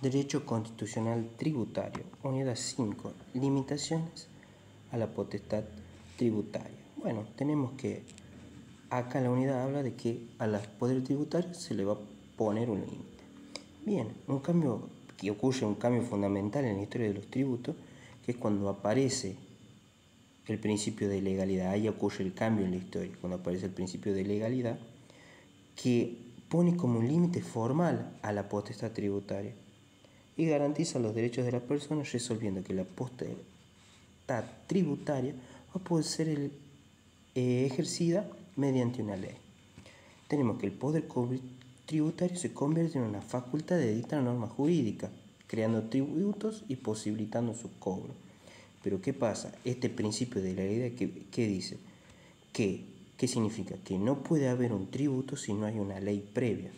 Derecho constitucional tributario, unidad 5, limitaciones a la potestad tributaria. Bueno, tenemos que acá la unidad habla de que a los poderes tributarios se le va a poner un límite. Bien, un cambio fundamental en la historia de los tributos, que es cuando aparece el principio de legalidad. Ahí ocurre el cambio en la historia, cuando aparece el principio de legalidad, que pone como un límite formal a la potestad tributaria y garantiza los derechos de las personas, resolviendo que la potestad tributaria va a poder ser ejercida mediante una ley. Tenemos que el poder tributario se convierte en una facultad de dictar normas jurídicas, creando tributos y posibilitando su cobro. Pero ¿qué pasa? Este principio de legalidad, ¿qué dice? ¿Qué significa? Que no puede haber un tributo si no hay una ley previa.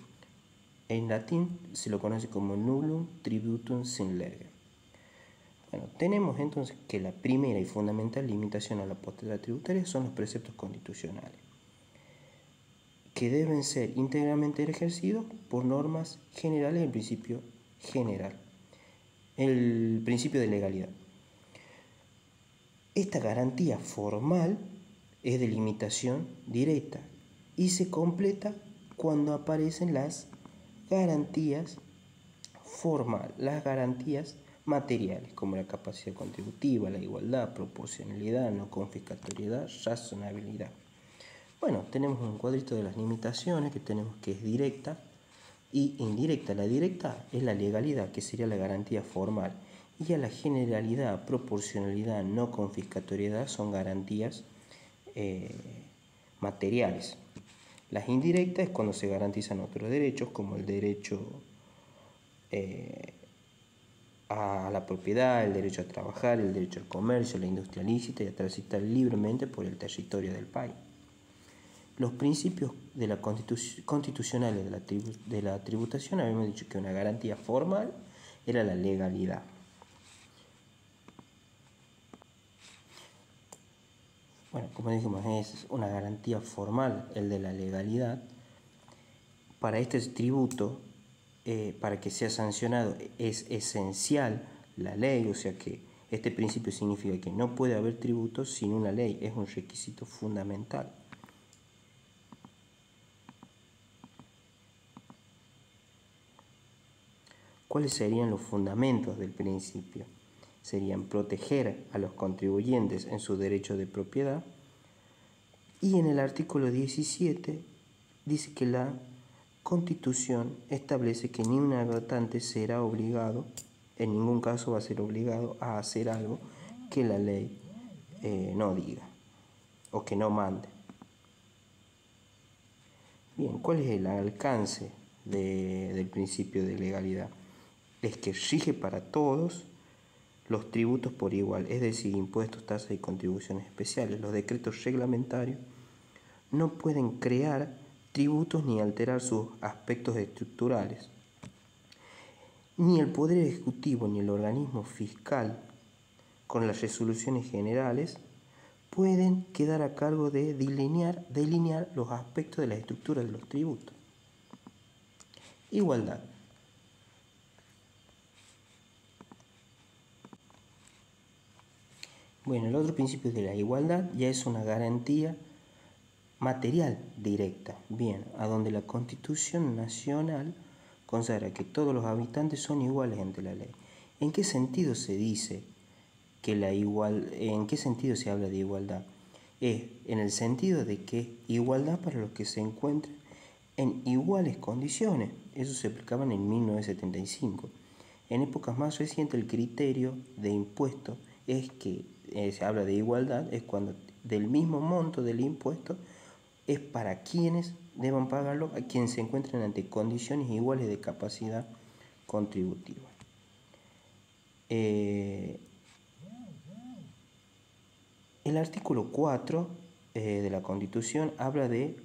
En latín se lo conoce como nullum tributum sine lege. Bueno, tenemos entonces que la primera y fundamental limitación a la potestad tributaria son los preceptos constitucionales, que deben ser íntegramente ejercidos por normas generales del principio general, el principio de legalidad. Esta garantía formal es de limitación directa y se completa cuando aparecen las garantías formales, las garantías materiales, como la capacidad contributiva, la igualdad, proporcionalidad, no confiscatoriedad, razonabilidad. Bueno, tenemos un cuadrito de las limitaciones que tenemos que es directa y indirecta. La directa es la legalidad, que sería la garantía formal, y a la generalidad, proporcionalidad, no confiscatoriedad son garantías materiales. Las indirectas es cuando se garantizan otros derechos, como el derecho a la propiedad, el derecho a trabajar, el derecho al comercio, la industria lícita y a transitar libremente por el territorio del país. Los principios de la constitucionales de la tributación habíamos dicho que una garantía formal era la legalidad. Bueno, como dijimos, es una garantía formal el de la legalidad. Para este tributo, para que sea sancionado, es esencial la ley, o sea que este principio significa que no puede haber tributo sin una ley, es un requisito fundamental. ¿Cuáles serían los fundamentos del principio? Serían proteger a los contribuyentes en su derecho de propiedad, y en el artículo 17 dice que la Constitución establece que ni un habitante será obligado, en ningún caso va a ser obligado a hacer algo que la ley no diga o que no mande. Bien, ¿cuál es el alcance del principio de legalidad? Es que rige para todos los tributos por igual, es decir, impuestos, tasas y contribuciones especiales. Los decretos reglamentarios no pueden crear tributos ni alterar sus aspectos estructurales. Ni el Poder Ejecutivo ni el organismo fiscal, con las resoluciones generales, pueden quedar a cargo de delinear los aspectos de la estructura de los tributos. Igualdad. Bueno, el otro principio de la igualdad ya es una garantía material directa, bien, a donde la Constitución Nacional consagra que todos los habitantes son iguales ante la ley. ¿En qué sentido se dice en qué sentido se habla de igualdad? Es en el sentido de que igualdad para los que se encuentran en iguales condiciones. Eso se aplicaba en 1975. En épocas más recientes el criterio de impuesto es que se habla de igualdad, es cuando del mismo monto del impuesto es para quienes deban pagarlo, a quienes se encuentran ante condiciones iguales de capacidad contributiva. El artículo 4 de la Constitución habla de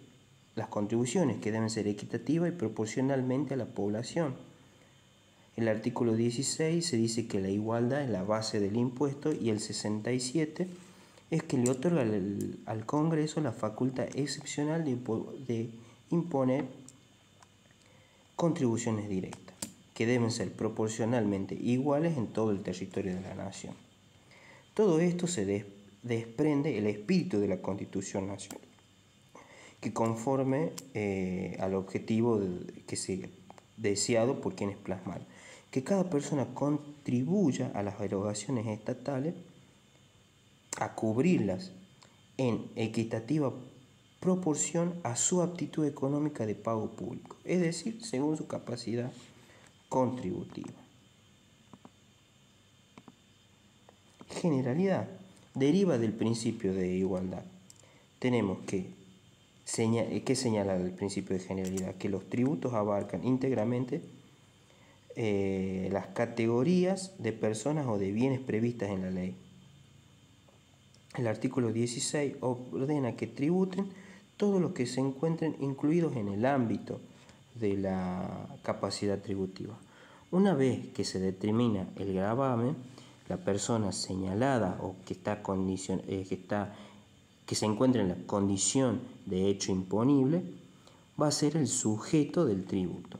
las contribuciones que deben ser equitativas y proporcionalmente a la población. El artículo 16 se dice que la igualdad es la base del impuesto, y el 67 es que le otorga al Congreso la facultad excepcional de imponer contribuciones directas. que deben ser proporcionalmente iguales en todo el territorio de la nación. Todo esto se desprende el espíritu de la Constitución Nacional, que conforme al objetivo que se deseado por quienes plasmaron, que cada persona contribuya a las erogaciones estatales, a cubrirlas en equitativa proporción a su aptitud económica de pago público, es decir, según su capacidad contributiva. Generalidad deriva del principio de igualdad. Tenemos que señalar el principio de generalidad, que los tributos abarcan íntegramente las categorías de personas o de bienes previstas en la ley. El artículo 16 ordena que tributen todos los que se encuentren incluidos en el ámbito de la capacidad tributiva. Una vez que se determina el gravamen, la persona señalada o que se encuentra en la condición de hecho imponible va a ser el sujeto del tributo.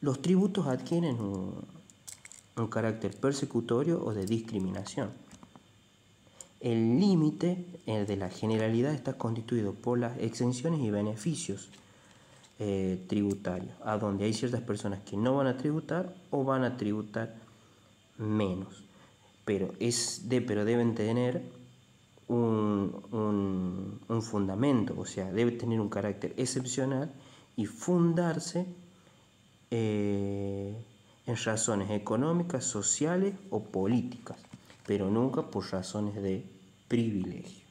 Los tributos adquieren un carácter persecutorio o de discriminación. El límite de la generalidad está constituido por las exenciones y beneficios tributarios, a donde hay ciertas personas que no van a tributar o van a tributar menos, pero deben tener un fundamento, o sea, debe tener un carácter excepcional y fundarse en razones económicas, sociales o políticas, pero nunca por razones de privilegio.